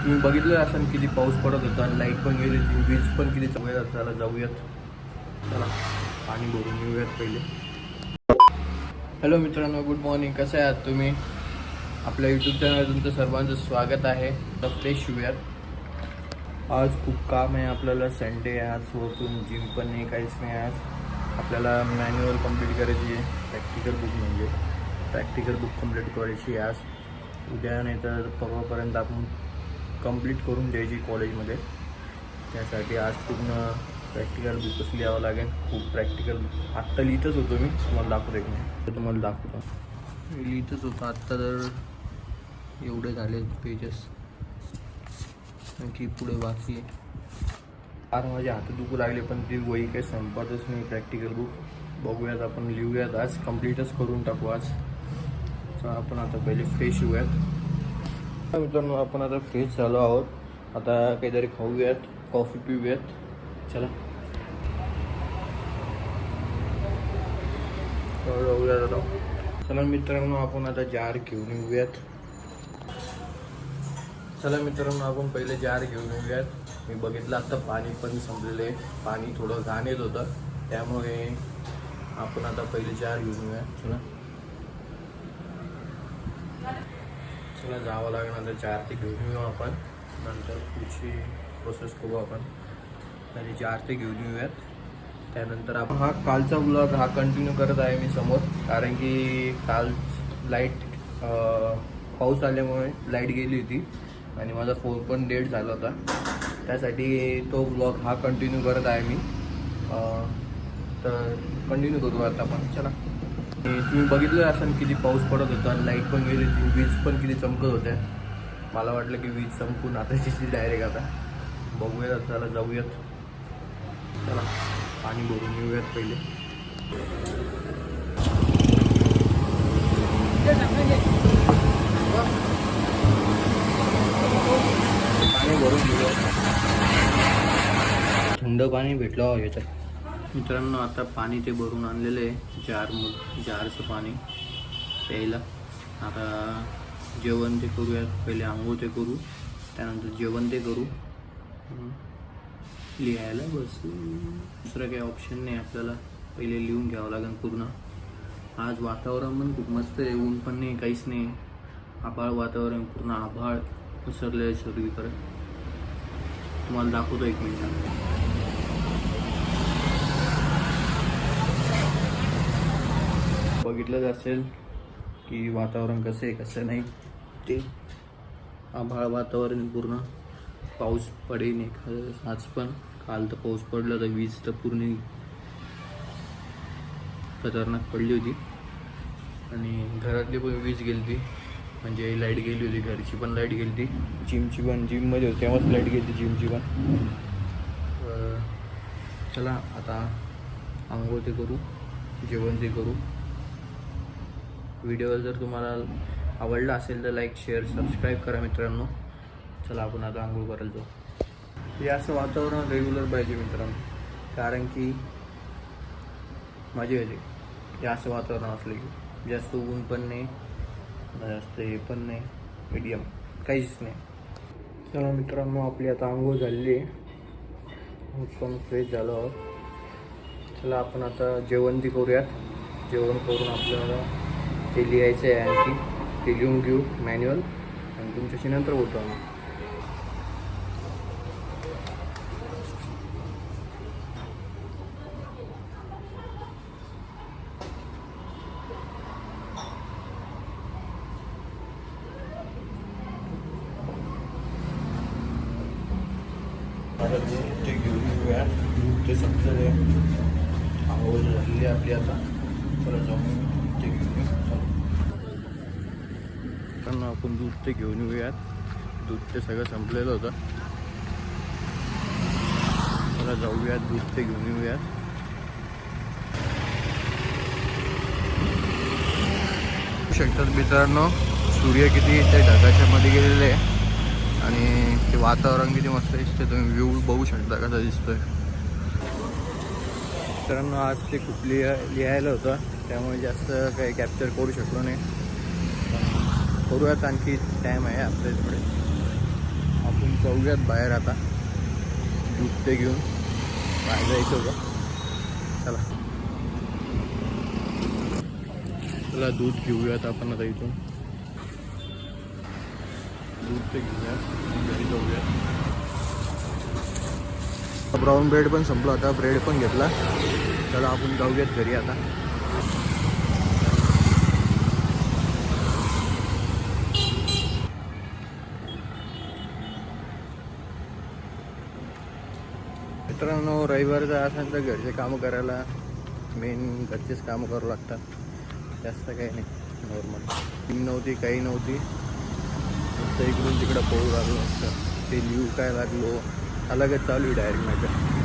तुम्ही बघितलं असाल किती पाऊस पडत होता, लाईट पण गेली होती, वीज पण किती चांगलं झाला. जाऊयात, चला पाणी भरून येऊयात पहिले. हॅलो मित्रांनो, गुड मॉर्निंग. कसे आहात तुम्ही? आपल्या यूट्यूब चॅनल तुमचं सर्वांचं स्वागत आहे. तर फ्रेश होऊयात. आज खूप काम आहे आपल्याला, संडे आहे आज, वरतून जिम पण नाही, काहीच नाही. आज आपल्याला मॅन्युअल कंप्लीट करायची आहे, प्रॅक्टिकल बुक म्हणजे प्रॅक्टिकल बुक कंप्लीट करायची आहे आज. उद्या नाही तर परवापर्यंत आपण कंप्लीट करून द्यायची कॉलेजमध्ये. त्यासाठी आज पूर्ण प्रॅक्टिकल बुकच लिहावं लागेल. खूप प्रॅक्टिकल आत्ता लिहितच होतो मी, तुम्हाला दाखवतो एक नाही तर तुम्हाला दाखवतो. मी लिहितच होतो आत्ता, तर एवढे झाले पेजेस, आणखी पुढे बाकी आहे. फार माझे हात दुखू लागले, पण ती वही काही संपतच नाही. प्रॅक्टिकल बुक बघूयात, आपण लिहूयात आज, कंप्लीटच करून टाकू आज. तर आपण आता पहिले फ्रेश होऊयात. मित्रांनो, आपण आता फ्रेश झालो आहोत. आता काहीतरी खाऊयात, कॉफी पिऊयात. चला जाऊयात आता. चला मित्रांनो, आपण आता जार घेऊन येऊयात. चला मित्रांनो, आपण पहिले जार घेऊन येऊयात. मी बघितलं आता पाणी पण संपलेलं आहे, पाणी थोडं घाण येत होतं, त्यामुळे आपण आता पहिले जार घेऊन येऊयात. चला जावं लागेल आता, जार ते घेऊन येऊ आपण, नंतर पुढची प्रोसेस करू आपण. तरी जार ते घेऊन येऊयात. त्यानंतर आपण हा कालचा ब्लॉग हा कंटिन्यू करत आहे मी समोर, कारण की काल लाईट पाऊस आल्यामुळे लाईट गेली होती आणि माझा फोन पण डेड झाला होता. त्यासाठी तो ब्लॉग हा कंटिन्यू करत आहे मी. तर कंटिन्यू करू आता आपण. चला, तुम्ही बघितलं असाल किती पाऊस पडत होता, लाईट पण गेली होती, वीज पण किती चमकत होत्या. मला वाटलं की वीज संपून आता तिची डायरेक्ट आता बघूयात. चला जाऊयात, चला पाणी भरून येऊयात पहिले. पाणी भरून घेऊयात, थंड पाणी भेटलं याच्यात. मित्रांनो, आता पाणी ते भरून आणलेलं आहे जारचं पाणी प्यायला. आता जेवण ते करूयात, पहिले आंघोळ ते करू, त्यानंतर जेवण ते करू, लिहायला बसू. दुसरं काही ऑप्शन नाही आपल्याला, पहिले लिहून घ्यावं लागेल पूर्ण. आज वातावरण पण खूप मस्त आहे, ऊन पण नाही, काहीच नाही, आभाळ वातावरण, पूर्ण आभाळ पसरलं आहे सगळीकडे. तुम्हाला दाखवतो एक मिनिट. बघितलं असेल की वातावरण कसं आहे कसं नाही ते. आभाळ वातावरण पूर्ण, पाऊस पडेल आज पण. काल तर पाऊस पडला तर वीज तर पूर्ण खतरनाक पडली होती, आणि घरातली पण वीज गेली होती, म्हणजे लाईट गेली होती. घरची पण लाईट गेली होती, जिमची पण, जिममध्ये होती तेव्हाच लाईट गेली होती जिमची पण. चला आता आंघोळ ते करू, जेवण ते करू. व्हिडिओ जर तुम्हाला आवडला असेल तर लाईक, शेअर, सबस्क्राईब करा मित्रांनो. चला आपण आता आंघोळ करायला जाऊ. हे असं वातावरण रेग्युलर पाहिजे मित्रांनो, कारण की मजा येते. हे असं वातावरण असलं की जास्त ऊन पण नाही, जास्त हे पण नाही, मीडियम, काहीच नाही. चला मित्रांनो, आपली आता आंघोळ झालेली आहे, पण फ्रेश झालो आहोत. चला आपण आता जेवण ते करूयात. जेवण करून आपल्याला ते लिहायचं आहे, आणखी ते लिहून घेऊ मॅन्युअल, आणि तुमच्याशी नंतर बोलतो आम्ही. आता दूध ते घेऊन येऊया, दूध ते संपलेलं आहे, आंघोळ झालेली आपली आता. चला जाऊन दूध ते घेऊन येऊ. कारण आपण दूध ते घेऊन येऊयात, दूध ते सगळं संपलेलं होतं. चला जाऊयात, दूध ते घेऊन येऊयात. शकतात मित्रांनो, सूर्य किती ते ढगाच्या मध्ये गेलेले आहे, आणि ते वातावरण किती मस्त दिसते. तुम्ही व्ह्यू बघू शकता कसा दिसतोय. मित्रांनो, आज ते खूप लिहायला होतं, त्यामुळे जास्त काही कॅप्चर करू शकलो नाही. करूयात, आणखी टाईम आहे आपल्याकडे. आपण जाऊयात बाहेर आता, दूध ते घेऊन बाहेर जायचं होतं. चला चला दूध घेऊयात आपण आता इथून. दूध ते घेऊयात, घरी जाऊयात. ब्राऊन ब्रेड पण संपला होता, ब्रेड पण घेतला. चला आपण जाऊयात घरी आता. मित्रांनो, रविवारचं असेल तर घरचे कामं करायला मेन घरचेच कामं करावं लागतात, जास्त काही नाही. नॉर्मल टीम नव्हती, काही नव्हती, नुसतं इकडून तिकडं पोहू लागलो असतं. ते लिहू काय लागलो, अलगच चालू आहे डायरेक्ट माझ्या.